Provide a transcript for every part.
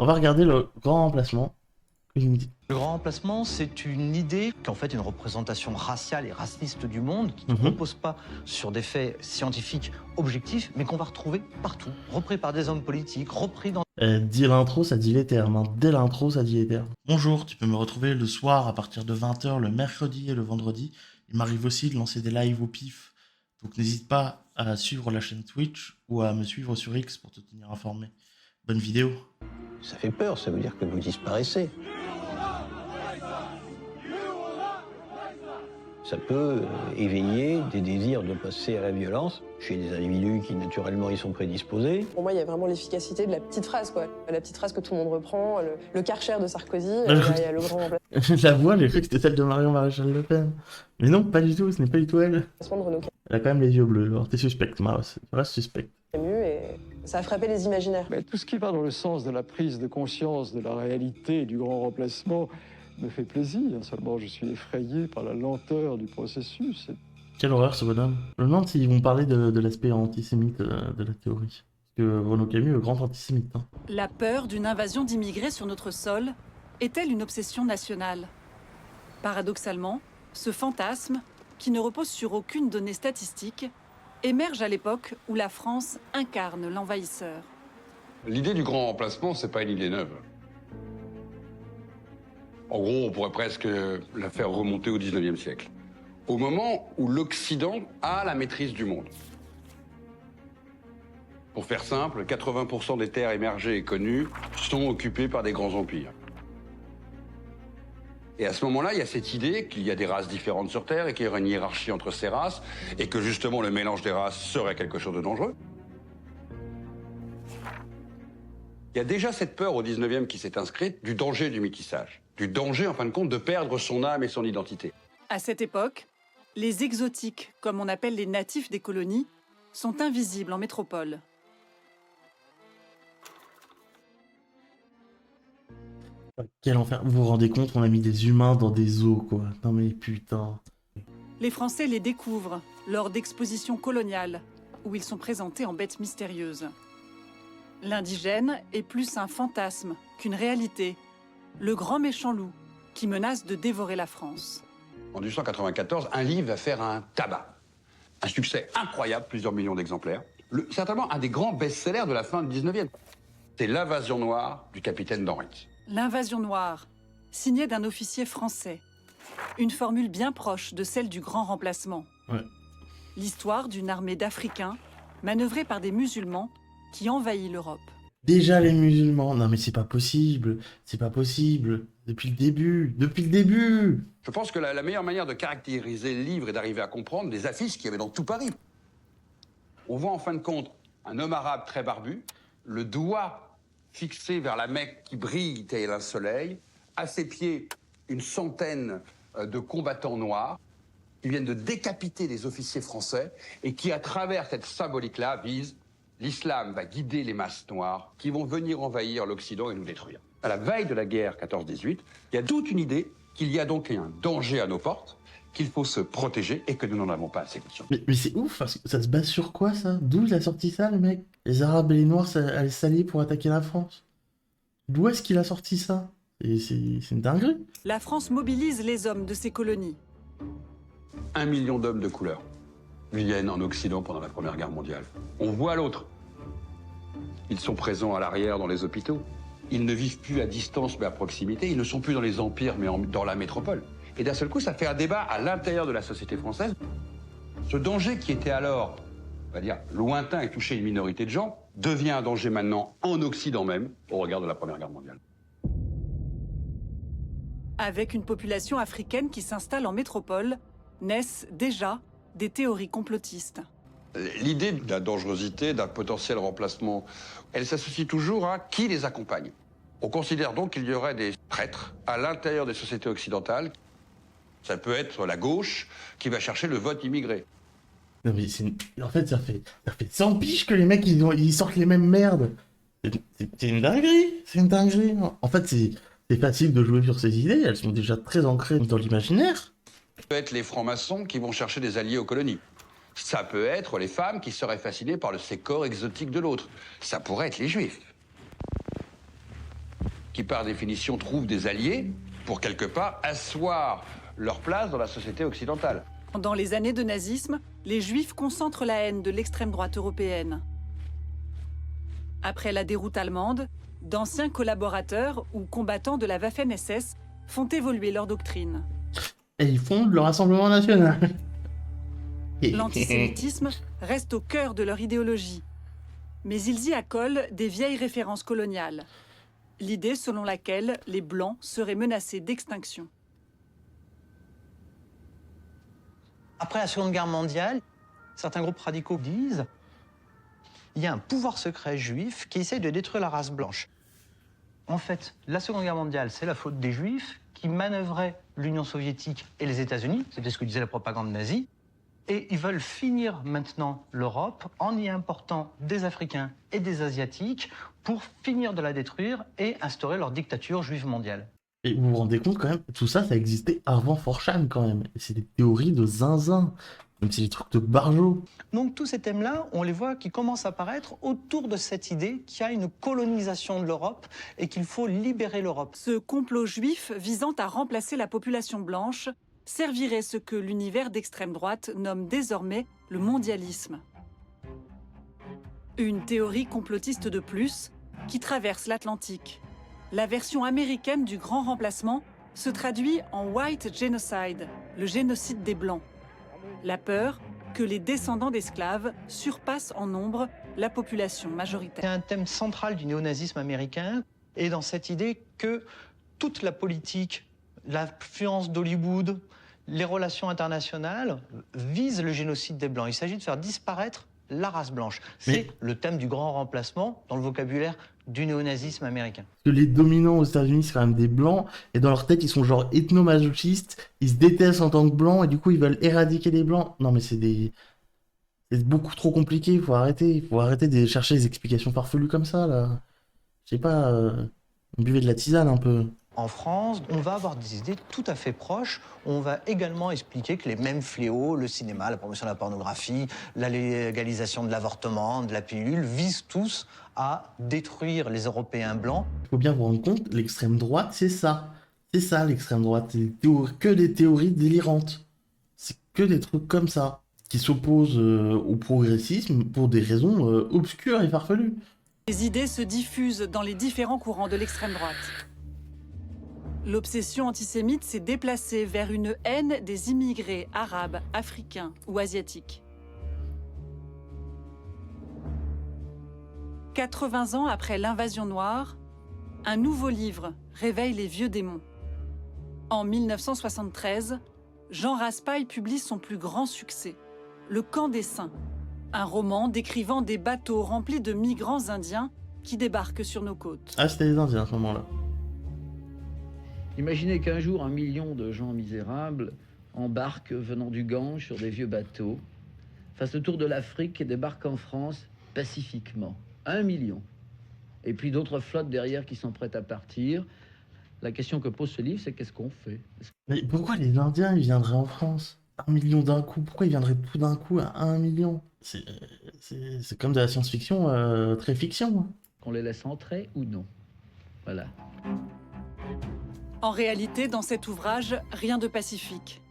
On va regarder le grand remplacement. Le grand remplacement, c'est une idée qu'en fait une représentation raciale et raciste du monde qui ne repose pas sur des faits scientifiques objectifs, mais qu'on va retrouver partout, repris par des hommes politiques, repris dans... Dit l'intro, ça dit les termes. Hein. Dès l'intro, ça dit les termes. Bonjour, tu peux me retrouver le soir à partir de 20h le mercredi et le vendredi. Il m'arrive aussi de lancer des lives au pif. Donc n'hésite pas à suivre la chaîne Twitch ou à me suivre sur X pour te tenir informé. Bonne vidéo. Ça fait peur, ça veut dire que vous disparaissez. Ça peut éveiller des désirs de passer à la violence chez des individus qui, naturellement, y sont prédisposés. Pour moi, il y a vraiment l'efficacité de la petite phrase, quoi. La petite phrase que tout le monde reprend, le Karcher de Sarkozy, il y a le grand remplacement La voix, j'ai cru que c'était celle de Marion Maréchal Le Pen. Mais non, pas du tout, ce n'est pas du tout elle. de Renaud Elle a quand même les yeux bleus, alors t'es suspecte, Maros. Tu restes suspecte. Camus, et ça a frappé les imaginaires. Mais tout ce qui va dans le sens de la prise de conscience de la réalité et du grand remplacement me fait plaisir. Seulement, je suis effrayé par la lenteur du processus. Quelle horreur ce bonhomme. Je me demande s'ils vont parler de l'aspect antisémite de la théorie. Parce que Renaud Camus est le grand antisémite. Hein. La peur d'une invasion d'immigrés sur notre sol est-elle une obsession nationale? Paradoxalement, ce fantasme, qui ne repose sur aucune donnée statistique, émerge à l'époque où la France incarne l'envahisseur. L'idée du grand remplacement, c'est pas une idée neuve. En gros, on pourrait presque la faire remonter au 19e siècle. Au moment où l'Occident a la maîtrise du monde. Pour faire simple, 80% des terres émergées et connues sont occupées par des grands empires. Et à ce moment-là, il y a cette idée qu'il y a des races différentes sur Terre et qu'il y aurait une hiérarchie entre ces races et que justement le mélange des races serait quelque chose de dangereux. Il y a déjà cette peur au 19e qui s'est inscrite du danger du métissage. Du danger, en fin de compte, de perdre son âme et son identité. À cette époque, les exotiques, comme on appelle les natifs des colonies, sont invisibles en métropole. Quel enfer. Vous vous rendez compte, on a mis des humains dans des zoos, quoi. Non mais putain. Les Français les découvrent lors d'expositions coloniales, où ils sont présentés en bêtes mystérieuses. L'indigène est plus un fantasme qu'une réalité. Le grand méchant loup, qui menace de dévorer la France. En 1894, un livre va faire un tabac. Un succès incroyable, plusieurs millions d'exemplaires. Certainement un des grands best-sellers de la fin du 19e. C'est L'Invasion noire du capitaine Danritz. L'Invasion noire, signée d'un officier français. Une formule bien proche de celle du grand remplacement. Ouais. L'histoire d'une armée d'Africains, manœuvrée par des musulmans, qui envahit l'Europe. Déjà les musulmans. Non mais c'est pas possible. C'est pas possible. Depuis le début. Depuis le début. Je pense que la meilleure manière de caractériser le livre et d'arriver à comprendre les affiches qu'il y avait dans tout Paris. On voit en fin de compte un homme arabe très barbu, le doigt fixé vers la Mecque qui brille tel un soleil, à ses pieds une centaine de combattants noirs qui viennent de décapiter des officiers français et qui, à travers cette symbolique-là, visent l'islam va guider les masses noires qui vont venir envahir l'Occident et nous détruire. À la veille de la guerre 14-18, il y a toute une idée qu'il y a donc un danger à nos portes, qu'il faut se protéger et que nous n'en avons pas assez conscience. Mais c'est ouf, parce que ça se base sur quoi ça? D'où il a sorti ça le mec? Les Arabes et les Noirs allaient s'allier pour attaquer la France. D'où est-ce qu'il a sorti ça? C'est une dinguerie. La France mobilise les hommes de ses colonies. 1 million d'hommes de couleur viennent en Occident pendant la Première Guerre mondiale. On voit l'autre. Ils sont présents à l'arrière dans les hôpitaux. Ils ne vivent plus à distance mais à proximité. Ils ne sont plus dans les empires mais dans la métropole. Et d'un seul coup, ça fait un débat à l'intérieur de la société française. Ce danger qui était alors, on va dire, lointain et touchait une minorité de gens, devient un danger maintenant en Occident même, au regard de la Première Guerre mondiale. Avec une population africaine qui s'installe en métropole, naissent déjà des théories complotistes. L'idée de la dangerosité, d'un potentiel remplacement, elle s'associe toujours à qui les accompagne. On considère donc qu'il y aurait des traîtres à l'intérieur des sociétés occidentales. Ça peut être la gauche qui va chercher le vote immigré. Non mais en fait ça fait 100 piges que les mecs ils sortent les mêmes merdes. C'est une dinguerie. C'est une dinguerie. En fait c'est facile de jouer sur ces idées. Elles sont déjà très ancrées dans l'imaginaire. Ça peut être les francs-maçons qui vont chercher des alliés aux colonies. Ça peut être les femmes qui seraient fascinées par ces corps exotiques de l'autre. Ça pourrait être les juifs. qui par définition trouvent des alliés pour quelque part asseoir leur place dans la société occidentale. Dans les années de nazisme, les Juifs concentrent la haine de l'extrême droite européenne. Après la déroute allemande, d'anciens collaborateurs ou combattants de la Waffen-SS font évoluer leur doctrine. Et ils fondent le Rassemblement national. L'antisémitisme reste au cœur de leur idéologie. Mais ils y accolent des vieilles références coloniales. L'idée selon laquelle les Blancs seraient menacés d'extinction. Après la Seconde Guerre mondiale, certains groupes radicaux disent il y a un pouvoir secret juif qui essaie de détruire la race blanche. En fait, la Seconde Guerre mondiale, c'est la faute des Juifs qui manœuvraient l'Union soviétique et les États-Unis, c'était ce que disait la propagande nazie, et ils veulent finir maintenant l'Europe en y important des Africains et des Asiatiques pour finir de la détruire et instaurer leur dictature juive mondiale. Et vous vous rendez compte quand même, tout ça, ça existait avant 4chan quand même. Et c'est des théories de zinzin, même si c'est des trucs de barjots. Donc tous ces thèmes-là, on les voit qui commencent à apparaître autour de cette idée qu'il y a une colonisation de l'Europe et qu'il faut libérer l'Europe. Ce complot juif visant à remplacer la population blanche servirait ce que l'univers d'extrême droite nomme désormais le mondialisme. Une théorie complotiste de plus qui traverse l'Atlantique. La version américaine du grand remplacement se traduit en White Genocide, le génocide des Blancs. La peur que les descendants d'esclaves surpassent en nombre la population C'est majoritaire. un thème central du néonazisme américain et dans cette idée que toute la politique, l'influence d'Hollywood, les relations internationales visent le génocide des Blancs. Il s'agit de faire disparaître la race blanche. C'est le thème du grand remplacement dans le vocabulaire du néonazisme américain. Parce que les dominants aux États-Unis, c'est quand même des blancs, et dans leur tête, ils sont genre ethnomasochistes, ils se détestent en tant que blancs, et du coup, ils veulent éradiquer les blancs. Non, mais c'est beaucoup trop compliqué, il faut arrêter de chercher des explications farfelues comme ça, là. Je sais pas, buvez de la tisane un peu. En France, on va avoir des idées tout à fait proches. On va également expliquer que les mêmes fléaux, le cinéma, la promotion de la pornographie, la légalisation de l'avortement, de la pilule, visent tous à détruire les Européens blancs. Il faut bien vous rendre compte, l'extrême droite, c'est ça. C'est ça, l'extrême droite. C'est que des théories délirantes. C'est que des trucs comme ça, qui s'opposent au progressisme pour des raisons obscures et farfelues. Les idées se diffusent dans les différents courants de l'extrême droite. L'obsession antisémite s'est déplacée vers une haine des immigrés arabes, africains ou asiatiques. 80 ans après l'invasion noire, un nouveau livre réveille les vieux démons. En 1973, Jean Raspail publie son plus grand succès, Le Camp des Saints, un roman décrivant des bateaux remplis de migrants indiens qui débarquent sur nos côtes. Ah, c'était les Indiens à ce moment-là. Imaginez qu'un jour, 1 million de gens misérables embarquent venant du Gange sur des vieux bateaux, fassent le tour de l'Afrique et débarquent en France pacifiquement. 1 million. Et puis d'autres flottes derrière qui sont prêtes à partir. La question que pose ce livre, c'est qu'est-ce qu'on fait? Mais pourquoi les Indiens, ils viendraient en France? 1 million d'un coup, pourquoi ils viendraient tout d'un coup à 1 million? C'est comme de la science-fiction, très fiction. Qu'on les laisse entrer ou non? Voilà. En réalité, dans cet ouvrage, rien de pacifique.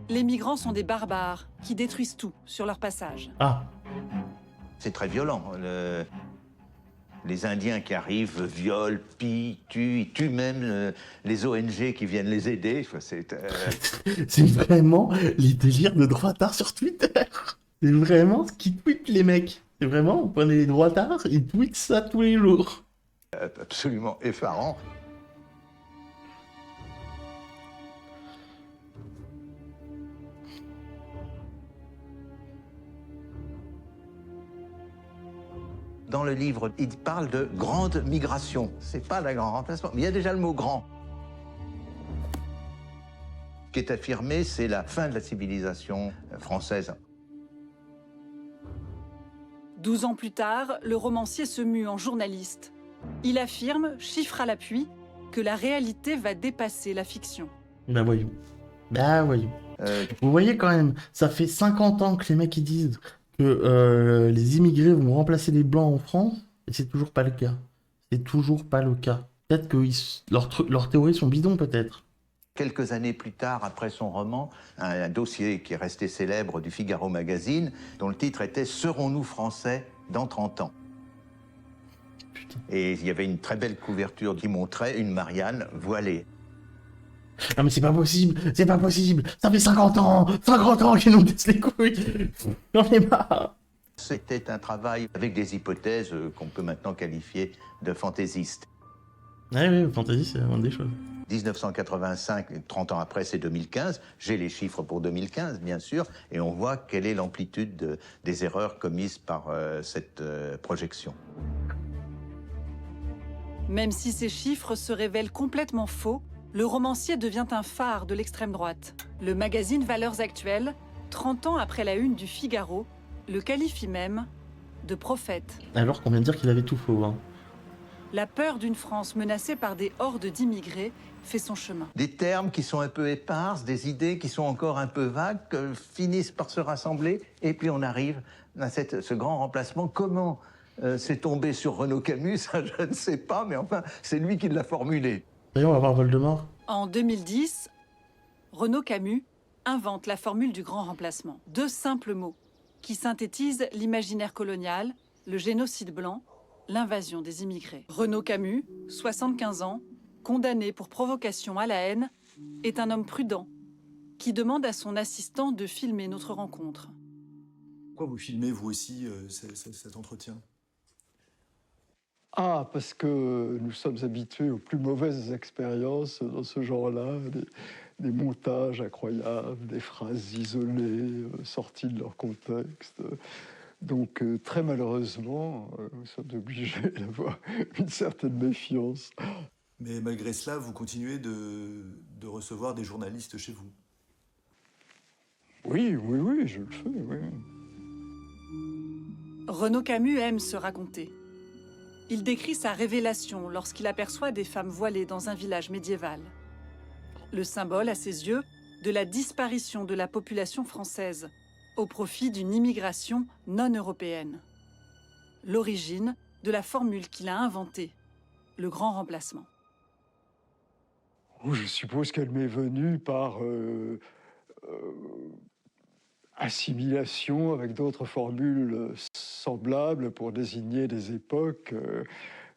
Les migrants sont des barbares qui détruisent tout sur leur passage. Ah, C'est très violent. Les Indiens qui arrivent violent, pillent, tuent, ils tuent même les ONG qui viennent les aider. Enfin, c'est vraiment les délires de droitards sur Twitter. C'est vraiment ce qu'ils tweetent les mecs. C'est vraiment, vous prenez les droitards, ils tweetent ça tous les jours. absolument effarant. Dans le livre, il parle de grande migration. C'est pas le grand remplacement, mais il y a déjà le mot grand. Ce qui est affirmé, c'est la fin de la civilisation française. 12 ans plus tard, le romancier se mue en journaliste. Il affirme, chiffre à l'appui, que la réalité va dépasser la fiction. Bah voyons. Vous voyez quand même, ça fait 50 ans que les mecs ils disent que les immigrés vont remplacer les blancs en France, et c'est toujours pas le cas. C'est toujours pas le cas. peut-être que leurs théories sont bidons, peut-être. Quelques années plus tard, après son roman, un dossier qui est resté célèbre du Figaro Magazine, dont le titre était « Serons-nous français dans 30 ans ?» Putain. Et il y avait une très belle couverture qui montrait une Marianne voilée. Non mais c'est pas possible, ça fait 50 ans qu'ils nous cassent les couilles. J'en ai marre. C'était un travail avec des hypothèses qu'on peut maintenant qualifier de fantaisistes. Ouais, fantasy, c'est une des choses. 1985, 30 ans après, c'est 2015. J'ai les chiffres pour 2015, bien sûr, et on voit quelle est l'amplitude des erreurs commises par cette projection. Même si ces chiffres se révèlent complètement faux, le romancier devient un phare de l'extrême droite. Le magazine Valeurs Actuelles, 30 ans après la une du Figaro, le qualifie même de prophète. Alors qu'on vient de dire qu'il avait tout faux. Hein. La peur d'une France menacée par des hordes d'immigrés fait son chemin. Des termes qui sont un peu éparses, des idées qui sont encore un peu vagues, finissent par se rassembler, et puis on arrive à ce grand remplacement. Comment c'est tombé sur Renaud Camus, ça je ne sais pas, mais enfin, c'est lui qui l'a formulé. D'ailleurs, on va voir Voldemort. En 2010, Renaud Camus invente la formule du grand remplacement. 2 simples mots qui synthétisent l'imaginaire colonial, le génocide blanc, l'invasion des immigrés. Renaud Camus, 75 ans, condamné pour provocation à la haine, est un homme prudent qui demande à son assistant de filmer notre rencontre. Pourquoi vous filmez, vous aussi, cet entretien ? Ah, parce que nous sommes habitués aux plus mauvaises expériences dans ce genre-là, des montages incroyables, des phrases isolées, sorties de leur contexte. Donc, très malheureusement, nous sommes obligés d'avoir une certaine méfiance. Mais malgré cela, vous continuez de recevoir des journalistes chez vous. Oui, je le fais, oui. Renaud Camus aime se raconter. Il décrit sa révélation lorsqu'il aperçoit des femmes voilées dans un village médiéval. Le symbole, à ses yeux, de la disparition de la population française au profit d'une immigration non européenne. L'origine de la formule qu'il a inventée, le grand remplacement. Je suppose qu'elle m'est venue par assimilation avec d'autres formules semblables pour désigner des époques,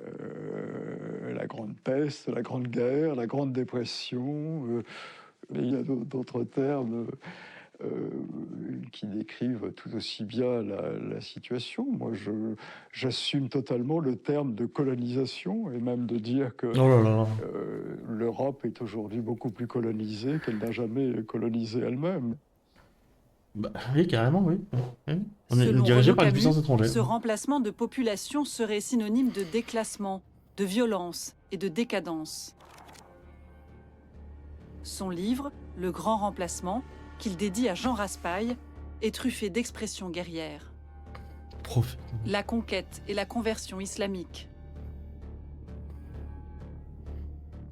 la Grande Peste, la Grande Guerre, la Grande Dépression. Il y a d'autres termes qui décrivent tout aussi bien la situation. Moi, j'assume totalement le terme de colonisation, et même de dire que l'Europe est aujourd'hui beaucoup plus colonisée qu'elle n'a jamais colonisé elle-même. Bah, oui, carrément, oui. On est Selon dirigé Renaud par une Camus, puissance étrangère. ce remplacement de population serait synonyme de déclassement, de violence et de décadence. Son livre, Le Grand Remplacement, qu'il dédie à Jean Raspail, est truffé d'expressions guerrières. La conquête et la conversion islamique.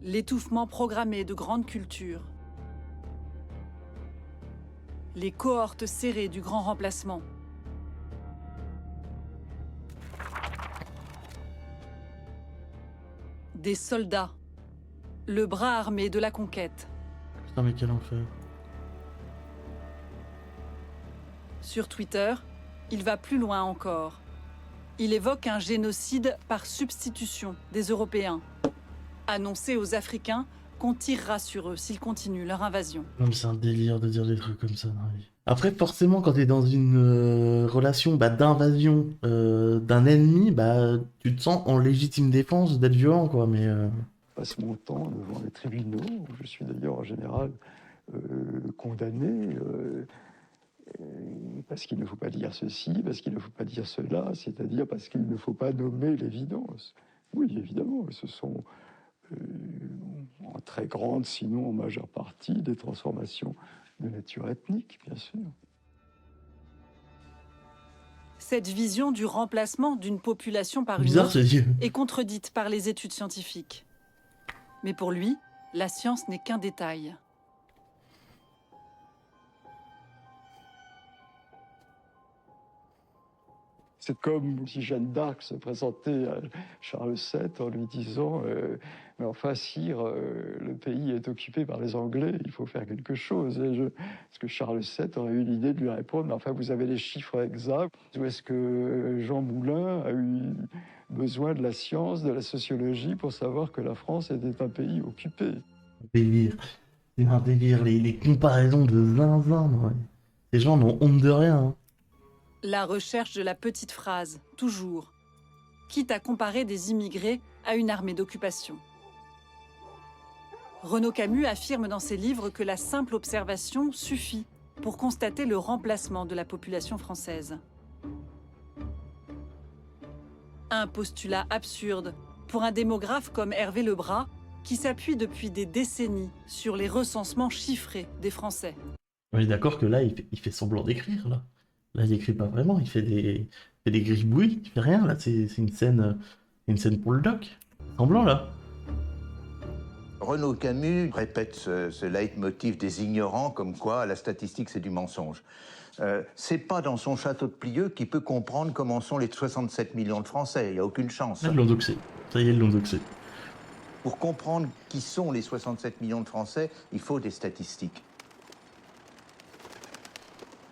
L'étouffement programmé de grandes cultures. Les cohortes serrées du grand remplacement. Des soldats. Le bras armé de la conquête. Putain, mais quel enfer. Sur Twitter, il va plus loin encore. Il évoque un génocide par substitution des Européens. Annoncer aux Africains qu'on tirera sur eux s'ils continuent leur invasion. Non, mais c'est un délire de dire des trucs comme ça dans la vie. Après, forcément, quand t'es dans une relation d'invasion d'un ennemi, tu te sens en légitime défense d'être violent, quoi, mais... Je passe mon temps devant les tribunaux, où je suis d'ailleurs en général condamné, parce qu'il ne faut pas dire ceci, parce qu'il ne faut pas dire cela, c'est-à-dire parce qu'il ne faut pas nommer l'évidence. Oui, évidemment, ce sont... en très grande, sinon en majeure partie, des transformations de nature ethnique, bien sûr. Cette vision du remplacement d'une population par une Bizarre, autre ce Dieu. est contredite par les études scientifiques. Mais pour lui, la science n'est qu'un détail. C'est comme si Jeanne d'Arc se présentait à Charles VII en lui disant mais enfin, sire, le pays est occupé par les Anglais, il faut faire quelque chose. Est-ce que Charles VII aurait eu l'idée de lui répondre mais enfin, vous avez les chiffres exacts? Ou est-ce que Jean Moulin a eu besoin de la science, de la sociologie pour savoir que la France était un pays occupé? Délire. C'est un délire, les comparaisons de zinzin, ouais. Les gens n'ont honte de rien. Hein. La recherche de la petite phrase, toujours. Quitte à comparer des immigrés à une armée d'occupation. Renaud Camus affirme dans ses livres que la simple observation suffit pour constater le remplacement de la population française. Un postulat absurde pour un démographe comme Hervé Lebras, qui s'appuie depuis des décennies sur les recensements chiffrés des Français. On est d'accord que là, il fait semblant d'écrire, là. Là, il écrit pas vraiment, il fait des gribouillis, il fait rien, là. C'est une scène pour le doc. Semblant, là. Renaud Camus répète ce leitmotiv des ignorants, comme quoi la statistique, c'est du mensonge. C'est pas dans son château de Plieux qu'il peut comprendre comment sont les 67 millions de Français. Il n'y a aucune chance. Là, ils l'ont doxé. Ça y est, ils l'ont doxé. Pour comprendre qui sont les 67 millions de Français, il faut des statistiques.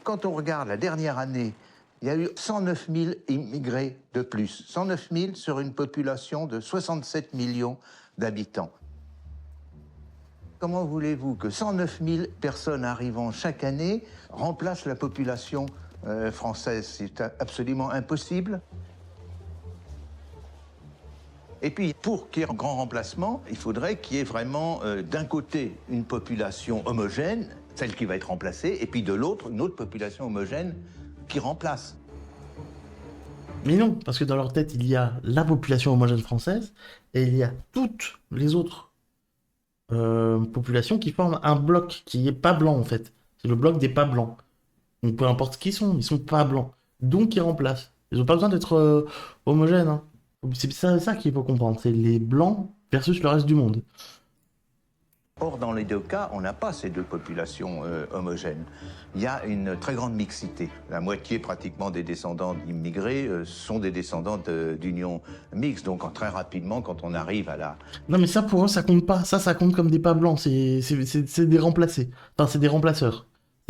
Quand on regarde la dernière année, il y a eu 109 000 immigrés de plus. 109 000 sur une population de 67 millions d'habitants. Comment voulez-vous que 109 000 personnes arrivant chaque année remplacent la population française? C'est absolument impossible. Et puis, pour qu'il y ait un grand remplacement, il faudrait qu'il y ait vraiment, d'un côté, une population homogène, celle qui va être remplacée, et puis de l'autre, une autre population homogène qui remplace. Mais non, parce que dans leur tête, il y a la population homogène française, et il y a toutes les autres populations qui forment un bloc qui est pas blanc, en fait. C'est le bloc des pas blancs. Donc peu importe ce qu'ils sont pas blancs. Donc ils remplacent. Ils n'ont pas besoin d'être homogènes, hein. C'est ça qu'il faut comprendre, c'est les blancs versus le reste du monde. Or, dans les deux cas, on n'a pas ces deux populations homogènes. Il y a une très grande mixité. La moitié pratiquement des descendants d'immigrés sont des descendants d'unions mixtes. Donc très rapidement, quand on arrive à la... Non mais ça pour eux, ça compte pas. Ça compte comme des pas blancs. C'est des remplacés. Enfin, c'est des remplaceurs.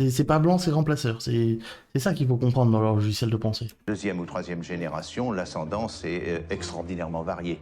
C'est pas blanc, c'est remplaceur. C'est ça qu'il faut comprendre dans leur logiciel de pensée. Deuxième ou troisième génération, l'ascendance est extraordinairement variée.